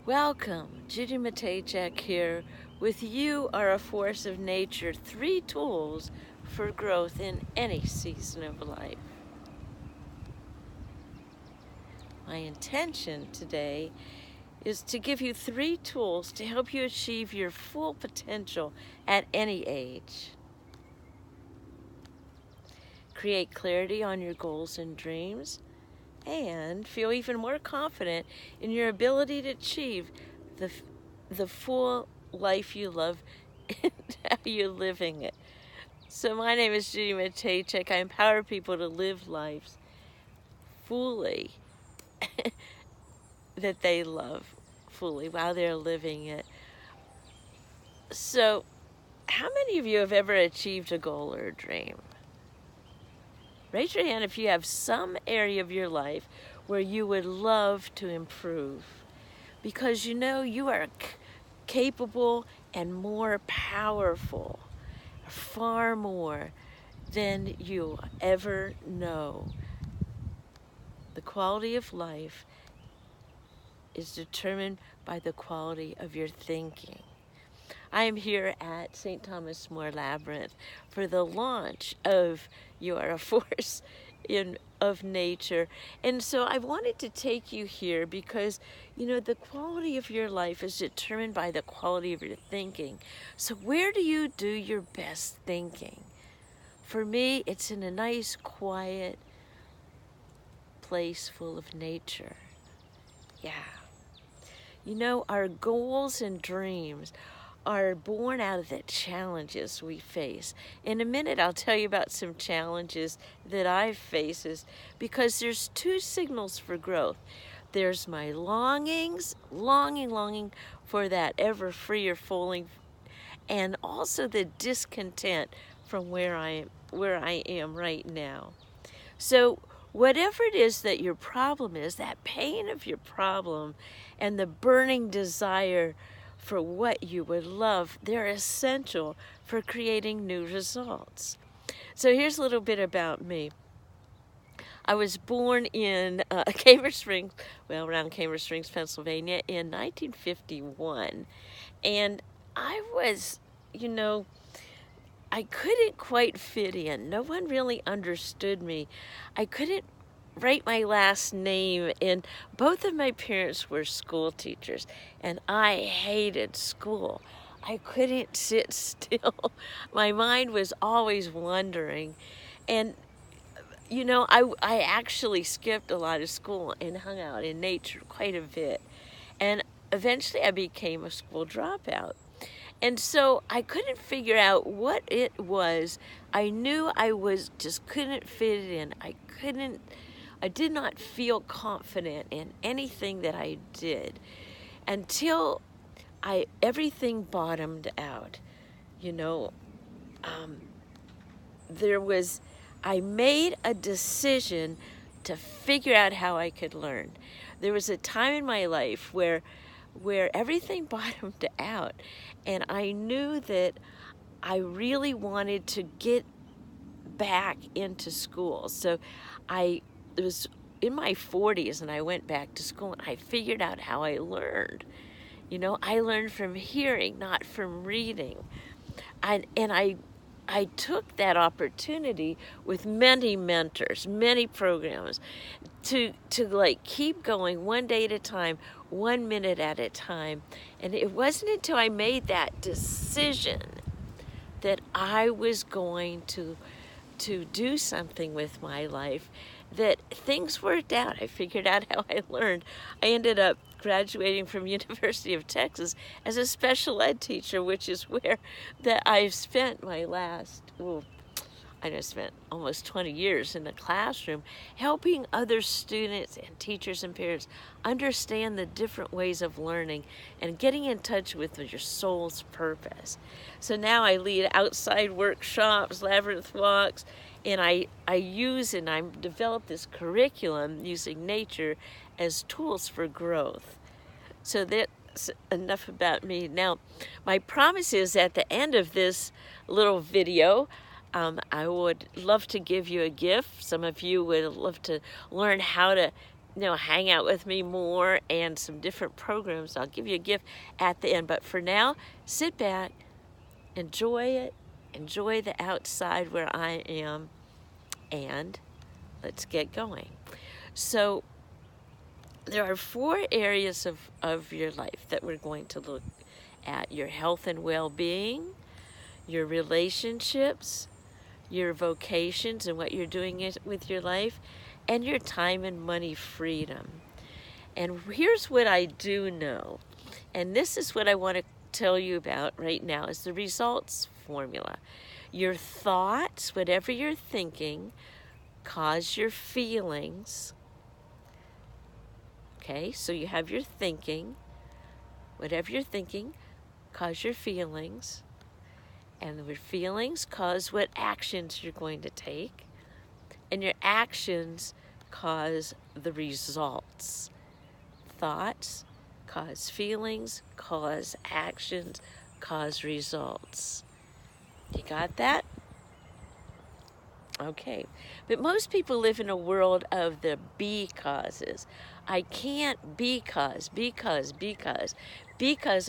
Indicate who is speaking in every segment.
Speaker 1: Welcome, Judy Matejczyk here with You Are a Force of Nature, 3 tools for growth in any season of life. My intention today is to give you 3 tools to help you achieve your full potential at any age. Create clarity on your goals and dreams, and feel even more confident in your ability to achieve the full life you love and how you're living it. So my name is Judy Matejczyk. I empower people to live lives fully that they love fully while they're living it. So how many of you have ever achieved a goal or a dream? Raise your hand if you have some area of your life where you would love to improve, because you know you are capable and more powerful, far more than you ever know. The quality of life is determined by the quality of your thinking. I am here at St. Thomas More Labyrinth for the launch of You Are a Force of Nature. And so I wanted to take you here because, you know, the quality of your life is determined by the quality of your thinking. So where do you do your best thinking? For me, it's in a nice, quiet place full of nature. Yeah. You know, our goals and dreams are born out of the challenges we face. In a minute, I'll tell you about some challenges that I've faced, because there's 2 signals for growth. There's my longing for that ever freer falling, and also the discontent from where I am right now. So whatever it is that your problem is, that pain of your problem and the burning desire for what you would love, they're essential for creating new results. So here's a little bit about me. I was born in Cambridge Springs, around Cambridge Springs, Pennsylvania in 1951. And I was, I couldn't quite fit in. No one really understood me. I couldn't write my last name, and both of my parents were school teachers, and I hated school. I couldn't sit still. My mind was always wandering. And, I actually skipped a lot of school and hung out in nature quite a bit. And eventually I became a school dropout. And so I couldn't figure out what it was. I knew just couldn't fit it in. I did not feel confident in anything that I did until everything bottomed out. I made a decision to figure out how I could learn. There was a time in my life where everything bottomed out, and I knew that I really wanted to get back into school. So it was in my 40s, and I went back to school, and I figured out how I learned. I learned from hearing, not from reading. And I took that opportunity with many mentors, many programs, to keep going one day at a time, 1 minute at a time. And it wasn't until I made that decision that I was going to do something with my life that things worked out. I figured out how I learned. I ended up graduating from University of Texas as a special ed teacher, which is where that I've spent my last, I just spent almost 20 years in the classroom helping other students and teachers and parents understand the different ways of learning and getting in touch with your soul's purpose. So now I lead outside workshops, labyrinth walks, and I developed this curriculum using nature as tools for growth. So that's enough about me. Now, my promise is at the end of this little video, I would love to give you a gift. Some of you would love to learn how to hang out with me more and some different programs. I'll give you a gift at the end. But for now, sit back, enjoy it, enjoy the outside where I am, and let's get going. So there are 4 areas of your life that we're going to look at: your health and well-being, your relationships, your vocations and what you're doing with your life, and your time and money freedom. And here's what I do know, and this is what I want to tell you about right now, is the results formula. Your thoughts, whatever you're thinking, cause your feelings. Okay, so you have your thinking. Whatever you're thinking, cause your feelings. And your feelings cause what actions you're going to take. And your actions cause the results. Thoughts cause feelings, cause actions, cause results. You got that? Okay. But most people live in a world of the causes. I can't because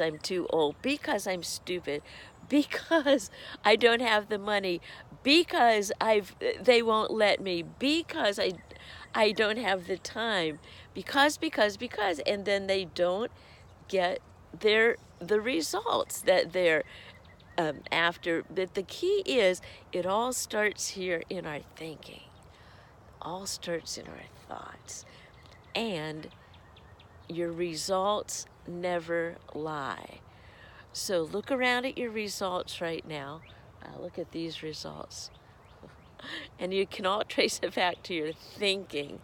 Speaker 1: I'm too old, because I'm stupid, because I don't have the money, because they won't let me, because I don't have the time, because, and then they don't get the results that they're after. But the key is, it all starts here in our thinking, all starts in our thoughts, and your results never lie. So look around at your results right now. Look at these results. And you can all trace it back to your thinking.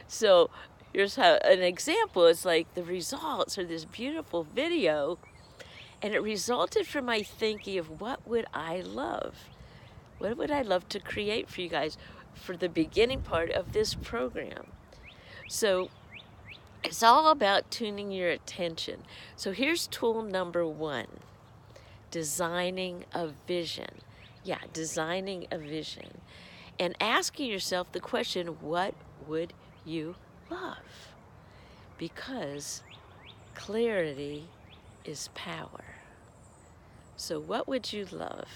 Speaker 1: So here's how an example is: like, the results are this beautiful video, and it resulted from my thinking of what would I love? What would I love to create for you guys for the beginning part of this program? So it's all about tuning your attention. So here's tool number 1: designing a vision. Yeah, designing a vision. And asking yourself the question, what would you love? Because clarity is power. So what would you love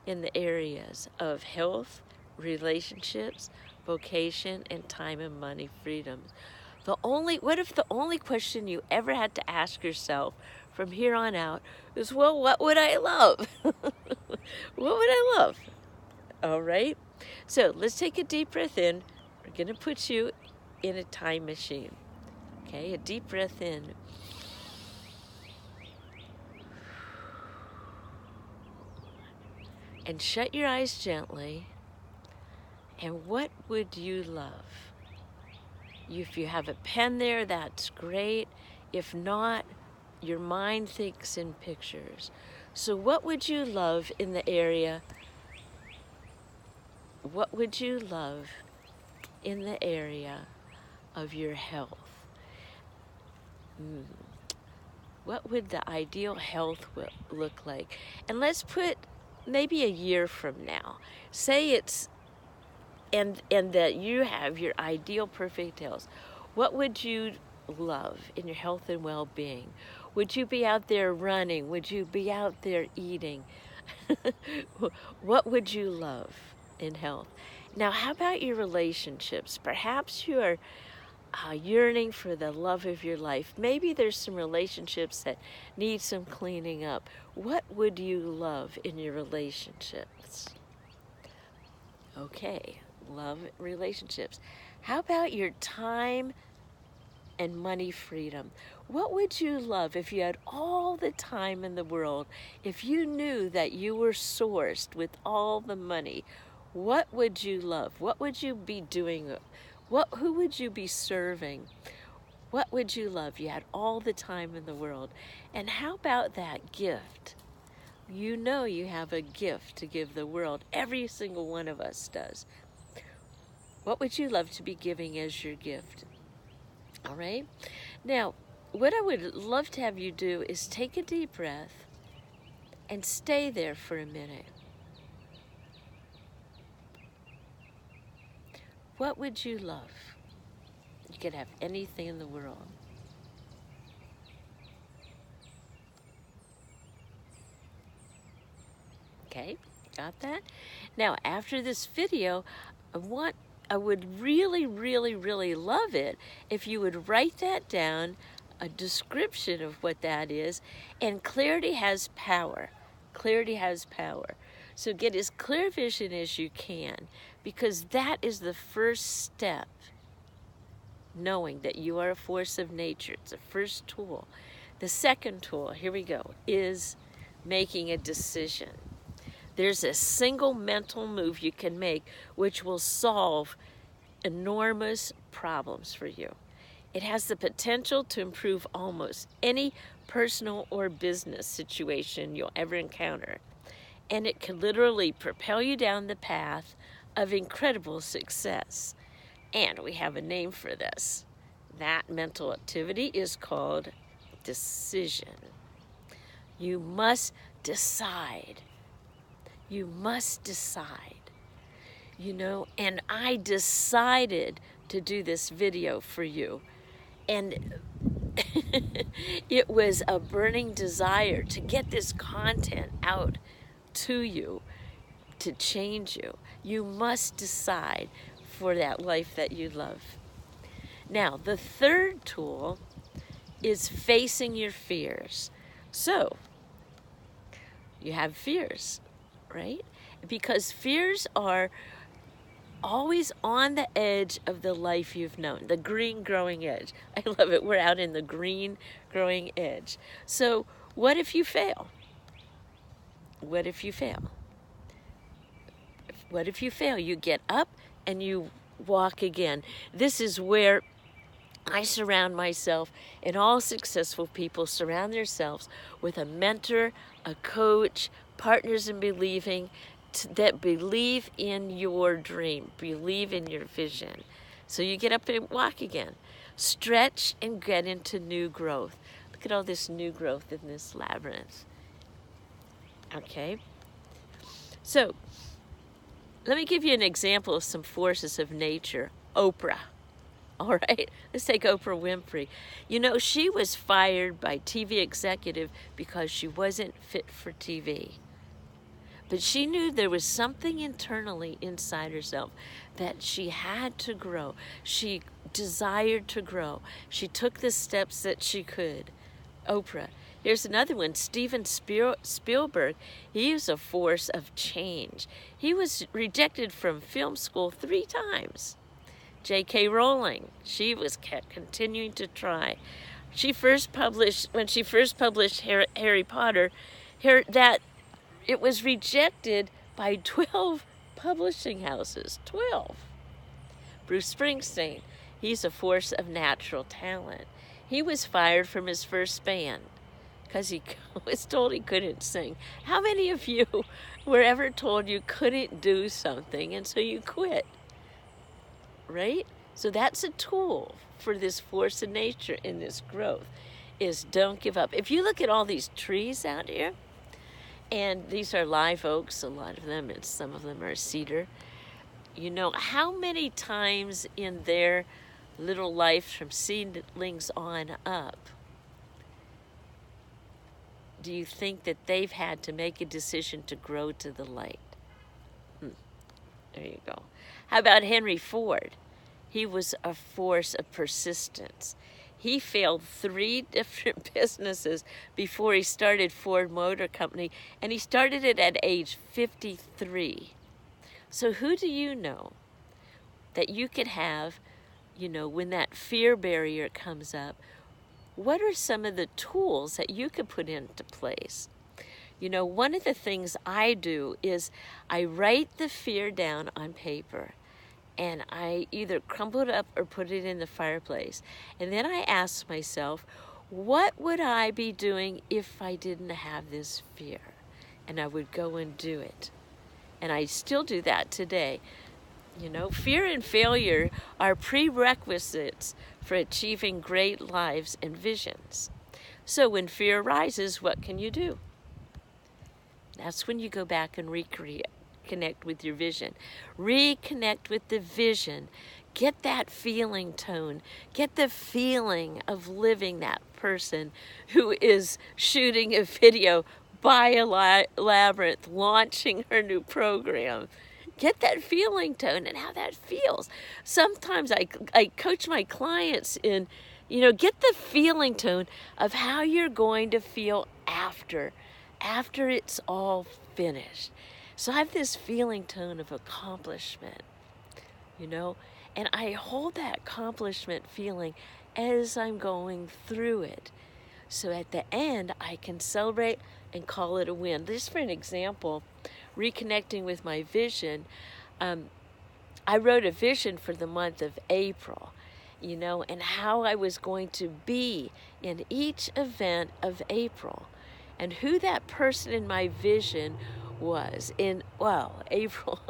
Speaker 1: in the areas of health, relationships, vocation, and time and money freedom? What if the only question you ever had to ask yourself from here on out is, well, what would I love? What would I love? All right? So let's take a deep breath in. We're going to put you in a time machine. Okay, a deep breath in. And shut your eyes gently. And what would you love? If you have a pen there, that's great. If not, your mind thinks in pictures. So what would you love in the area? What would you love in the area of your health? What would the ideal health look like? And let's put maybe a year from now. Say it's, and that you have your ideal perfect health. What would you love in your health and well-being? Would you be out there running? Would you be out there eating? What would you love in health? Now, how about your relationships? Perhaps you are yearning for the love of your life. Maybe there's some relationships that need some cleaning up. What would you love in your relationships? Okay, love relationships. How about your time and money freedom? What would you love if you had all the time in the world? If you knew that you were sourced with all the money, what would you love? What would you be doing? Who would you be serving? What would you love? You had all the time in the world. And how about that gift? You know you have a gift to give the world. Every single one of us does. What would you love to be giving as your gift? All right? Now, what I would love to have you do is take a deep breath and stay there for a minute. What would you love You could have anything in the world. Okay, got that? Now, after this video, I would really, really, really love it if you would write that down, a description of what that is, and clarity has power. Clarity has power. So get as clear vision as you can, because that is the first step, knowing that you are a force of nature. It's the first tool. The second tool, here we go, is making a decision. There's a single mental move you can make which will solve enormous problems for you. It has the potential to improve almost any personal or business situation you'll ever encounter. And it can literally propel you down the path of incredible success. And we have a name for this. That mental activity is called decision. You must decide. You must decide. You know, and I decided to do this video for you. And it was a burning desire to get this content out to you, to change you. You must decide for that life that you love. Now, the third tool is facing your fears. So, you have fears, right? Because fears are always on the edge of the life you've known, the green growing edge. I love it. We're out in the green growing edge. So, what if you fail? What if you fail? What if you fail? You get up and you walk again. This is where I surround myself, and all successful people surround themselves with a mentor, a coach, partners in believing, that believe in your dream, believe in your vision. So you get up and walk again. Stretch and get into new growth. Look at all this new growth in this labyrinth. Okay? So, let me give you an example of some forces of nature. Oprah. All right, let's take Oprah Winfrey. You know, she was fired by TV executive because she wasn't fit for TV. But she knew there was something internally inside herself that she had to grow. She desired to grow. She took the steps that she could. Oprah. Here's another one, Steven Spielberg. He is a force of change. He was rejected from film school 3 times. J.K. Rowling, she was continuing to try. When she first published Harry Potter, it was rejected by 12 publishing houses. 12. Bruce Springsteen, he's a force of natural talent. He was fired from his first band because he was told he couldn't sing. How many of you were ever told you couldn't do something and so you quit? Right? So that's a tool for this force of nature in this growth, is don't give up. If you look at all these trees out here, and these are live oaks, a lot of them, and some of them are cedar, you know, how many times in their little life from seedlings on up do you think that they've had to make a decision to grow to the light? There you go. How about Henry Ford? He was a force of persistence. He failed 3 different businesses before he started Ford Motor Company, and he started it at age 53. So who do you know that you could have, you know, when that fear barrier comes up? What are some of the tools that you could put into place? You know, one of the things I do is I write the fear down on paper, and I either crumple it up or put it in the fireplace. And then I ask myself, what would I be doing if I didn't have this fear? And I would go and do it. And I still do that today. You know, fear and failure are prerequisites for achieving great lives and visions. So when fear arises, what can you do? That's when you go back and reconnect with your vision. Reconnect with the vision. Get that feeling tone. Get the feeling of living that person who is shooting a video by a labyrinth, launching her new program. Get that feeling tone and how that feels. Sometimes I coach my clients in, get the feeling tone of how you're going to feel after it's all finished. So I have this feeling tone of accomplishment, and I hold that accomplishment feeling as I'm going through it. So at the end, I can celebrate and call it a win. Just for an example, reconnecting with my vision, I wrote a vision for the month of April, and how I was going to be in each event of April, and who that person in my vision was. April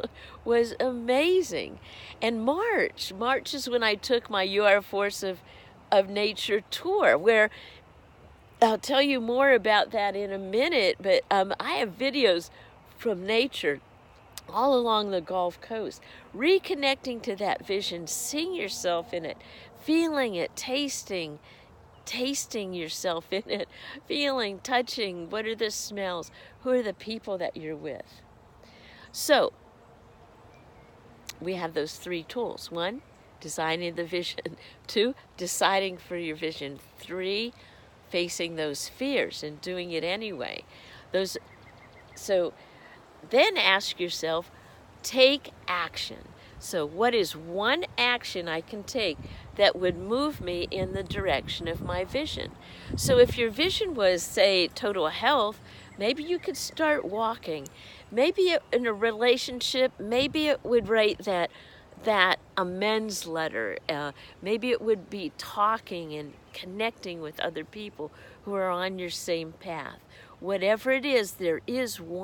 Speaker 1: was amazing. And March is when I took my You Are a Force of Nature tour, where I'll tell you more about that in a minute, but I have videos from nature all along the Gulf Coast, reconnecting to that vision, seeing yourself in it, feeling it, tasting yourself in it, feeling, touching, what are the smells, who are the people that you're with. So we have those 3 tools. 1, designing the vision. 2, deciding for your vision. 3, facing those fears and doing it anyway. So then ask yourself, take action. So what is one action I can take that would move me in the direction of my vision? So if your vision was, say, total health, maybe you could start walking. Maybe in a relationship, maybe it would write that amends letter. Maybe it would be talking and connecting with other people who are on your same path. Whatever it is, there is one